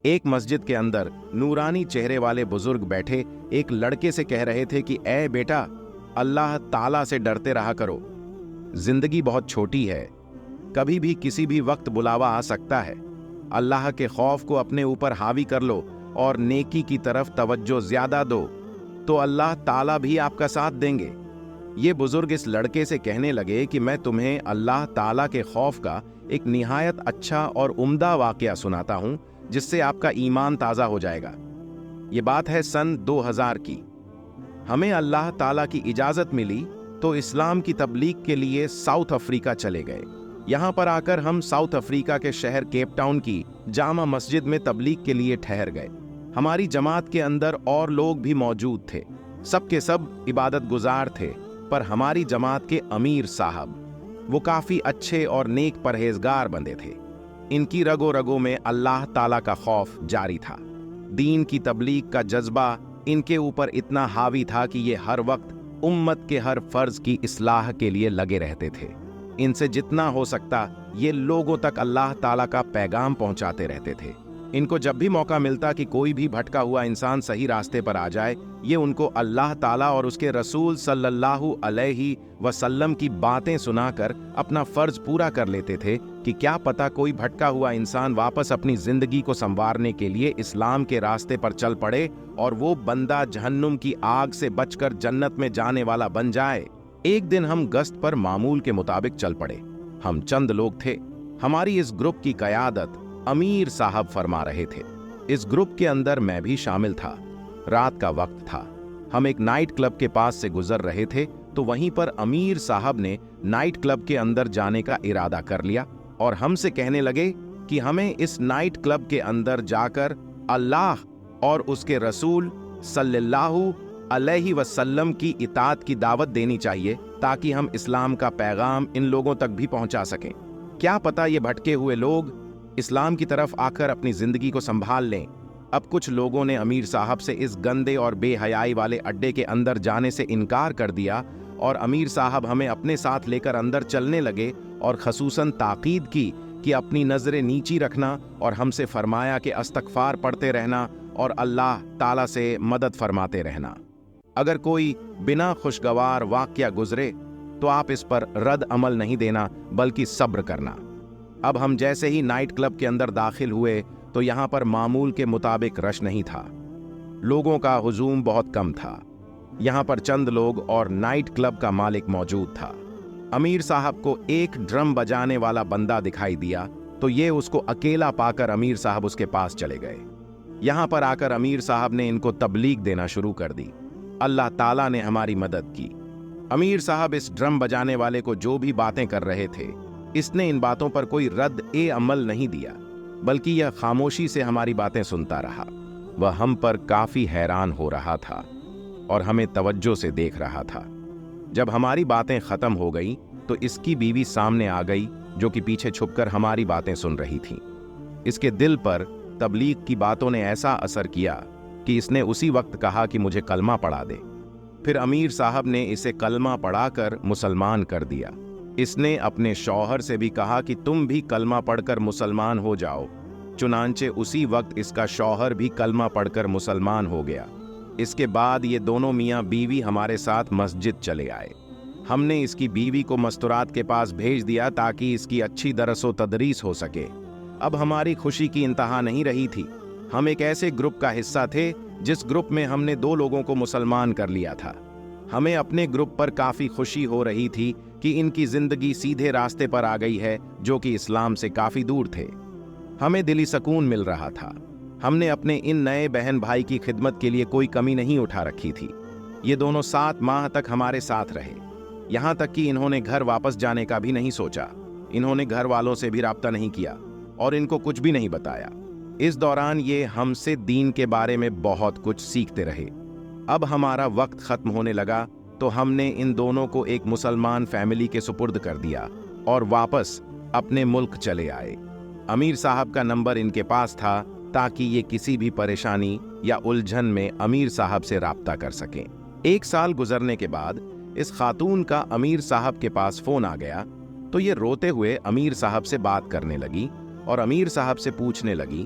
ایک مسجد کے اندر نورانی چہرے والے بزرگ بیٹھے ایک لڑکے سے کہہ رہے تھے کہ اے بیٹا، اللہ تعالیٰ سے ڈرتے رہا کرو۔ زندگی بہت چھوٹی ہے، کبھی بھی کسی بھی وقت بلاوا آ سکتا ہے۔ اللہ کے خوف کو اپنے اوپر حاوی کر لو اور نیکی کی طرف توجہ زیادہ دو، تو اللہ تعالیٰ بھی آپ کا ساتھ دیں گے۔ یہ بزرگ اس لڑکے سے کہنے لگے کہ میں تمہیں اللہ تعالیٰ کے خوف کا ایک نہایت اچھا اور عمدہ واقعہ سناتا ہوں جس سے آپ کا ایمان تازہ ہو جائے گا۔ یہ بات ہے سن 2000 کی۔ ہمیں اللہ تعالیٰ کی اجازت ملی تو اسلام کی تبلیغ کے لیے ساؤتھ افریقہ چلے گئے۔ یہاں پر آ کر ہم ساؤتھ افریقہ کے شہر کیپ ٹاؤن کی جامع مسجد میں تبلیغ کے لیے ٹھہر گئے۔ ہماری جماعت کے اندر اور لوگ بھی موجود تھے، سب کے سب عبادت گزار تھے، پر ہماری جماعت کے امیر صاحب وہ کافی اچھے اور نیک پرہیزگار بندے تھے۔ ان کی رگوں رگوں میں اللہ تعالیٰ کا خوف جاری تھا۔ دین کی تبلیغ کا جذبہ ان کے اوپر اتنا حاوی تھا کہ یہ ہر وقت امت کے ہر فرض کی اصلاح کے لیے لگے رہتے تھے۔ ان سے جتنا ہو سکتا یہ لوگوں تک اللہ تعالیٰ کا پیغام پہنچاتے رہتے تھے۔ ان کو جب بھی موقع ملتا کہ کوئی بھی بھٹکا ہوا انسان صحیح راستے پر آ جائے، یہ ان کو اللہ تعالیٰ اور اس کے رسول صلی اللہ علیہ وسلم کی باتیں سنا کر اپنا فرض پورا کر لیتے تھے کہ کیا پتہ کوئی بھٹکا ہوا انسان واپس اپنی زندگی کو سنوارنے کے لیے اسلام کے راستے پر چل پڑے اور وہ بندہ جہنم کی آگ سے بچ کر جنت میں جانے والا بن جائے۔ ایک دن ہم گشت پر معمول کے مطابق چل پڑے۔ ہم چند لوگ تھے۔ ہماری اس گروپ کی قیادت امیر صاحب فرما رہے تھے۔ اس گروپ کے اندر میں بھی شامل تھا۔ رات کا وقت تھا۔ ہم ایک نائٹ کلب کے پاس سے گزر رہے تھے تو وہیں پر امیر صاحب نے نائٹ کلب کے اندر جانے کا ارادہ کر لیا اور ہم سے کہنے لگے کہ ہمیں اس نائٹ کلب کے اندر جا کر اللہ اور اس کے رسول صلی اللہ علیہ وسلم کی اطاعت کی دعوت دینی چاہیے تاکہ ہم اسلام کا پیغام ان لوگوں تک بھی پہنچا سکیں۔ کیا پتہ یہ بھٹکے ہوئے لوگ اسلام کی طرف آ کر اپنی زندگی کو سنبھال لیں۔ اب کچھ لوگوں نے امیر صاحب سے اس گندے اور بے حیائی والے اڈے کے اندر جانے سے انکار کر دیا اور امیر صاحب ہمیں اپنے ساتھ لے کر اندر چلنے لگے اور خصوصاً تاکید کی کہ اپنی نظریں نیچی رکھنا اور ہم سے فرمایا کہ استغفار پڑھتے رہنا اور اللہ تعالیٰ سے مدد فرماتے رہنا۔ اگر کوئی بنا خوشگوار واقعہ گزرے تو آپ اس پر رد عمل نہیں دینا بلکہ صبر کرنا۔ اب ہم جیسے ہی نائٹ کلب کے اندر داخل ہوئے تو یہاں پر معمول کے مطابق رش نہیں تھا۔ لوگوں کا ہجوم بہت کم تھا۔ یہاں پر چند لوگ اور نائٹ کلب کا مالک موجود تھا۔ امیر صاحب کو ایک ڈرم بجانے والا بندہ دکھائی دیا تو یہ اس کو اکیلا پا کر امیر صاحب اس کے پاس چلے گئے۔ یہاں پر آ کر امیر صاحب نے ان کو تبلیغ دینا شروع کر دی۔ اللہ تعالیٰ نے ہماری مدد کی۔ امیر صاحب اس ڈرم بجانے والے کو جو بھی باتیں کر رہے تھے، اس نے ان باتوں پر کوئی رد عمل نہیں دیا بلکہ یہ خاموشی سے ہماری باتیں سنتا رہا۔ وہ ہم پر کافی حیران ہو رہا تھا اور ہمیں توجہ سے دیکھ رہا تھا۔ جب ہماری باتیں ختم ہو گئیں تو اس کی بیوی سامنے آ گئی جو کہ پیچھے چھپ کر ہماری باتیں سن رہی تھی۔ اس کے دل پر تبلیغ کی باتوں نے ایسا اثر کیا کہ اس نے اسی وقت کہا کہ مجھے کلمہ پڑھا دے۔ پھر امیر صاحب نے اسے کلمہ پڑھا کر مسلمان کر دیا۔ اس نے اپنے شوہر سے بھی کہا کہ تم بھی کلمہ پڑھ کر مسلمان ہو جاؤ۔ چنانچہ اسی وقت اس کا شوہر بھی کلمہ پڑھ کر مسلمان ہو گیا۔ اس کے بعد یہ دونوں میاں بیوی ہمارے ساتھ مسجد چلے آئے۔ ہم نے اس کی بیوی کو مستورات کے پاس بھیج دیا تاکہ اس کی اچھی درس و تدریس ہو سکے۔ اب ہماری خوشی کی انتہا نہیں رہی تھی۔ ہم ایک ایسے گروپ کا حصہ تھے جس گروپ میں ہم نے 2 لوگوں کو مسلمان کر لیا تھا۔ ہمیں اپنے گروپ پر کافی خوشی ہو رہی تھی کہ ان کی زندگی سیدھے راستے پر آ گئی ہے جو کہ اسلام سے کافی دور تھے۔ ہمیں دلی سکون مل رہا تھا۔ ہم نے اپنے ان نئے بہن بھائی کی خدمت کے لیے کوئی کمی نہیں اٹھا رکھی تھی۔ یہ دونوں 7 ماہ تک ہمارے ساتھ رہے، یہاں تک کہ انہوں نے گھر واپس جانے کا بھی نہیں سوچا۔ انہوں نے گھر والوں سے بھی رابطہ نہیں کیا اور ان کو کچھ بھی نہیں بتایا۔ اس دوران یہ ہم سے دین کے بارے میں بہت کچھ سیکھتے رہے۔ اب ہمارا وقت ختم ہونے لگا تو ہم نے ان دونوں کو ایک مسلمان فیملی کے سپرد کر دیا اور واپس اپنے ملک چلے آئے۔ امیر صاحب کا نمبر ان کے پاس تھا تاکہ یہ کسی بھی پریشانی یا الجھن میں امیر صاحب سے رابطہ کر سکیں۔ 1 سال گزرنے کے بعد اس خاتون کا امیر صاحب کے پاس فون آ گیا تو یہ روتے ہوئے امیر صاحب سے بات کرنے لگی اور امیر صاحب سے پوچھنے لگی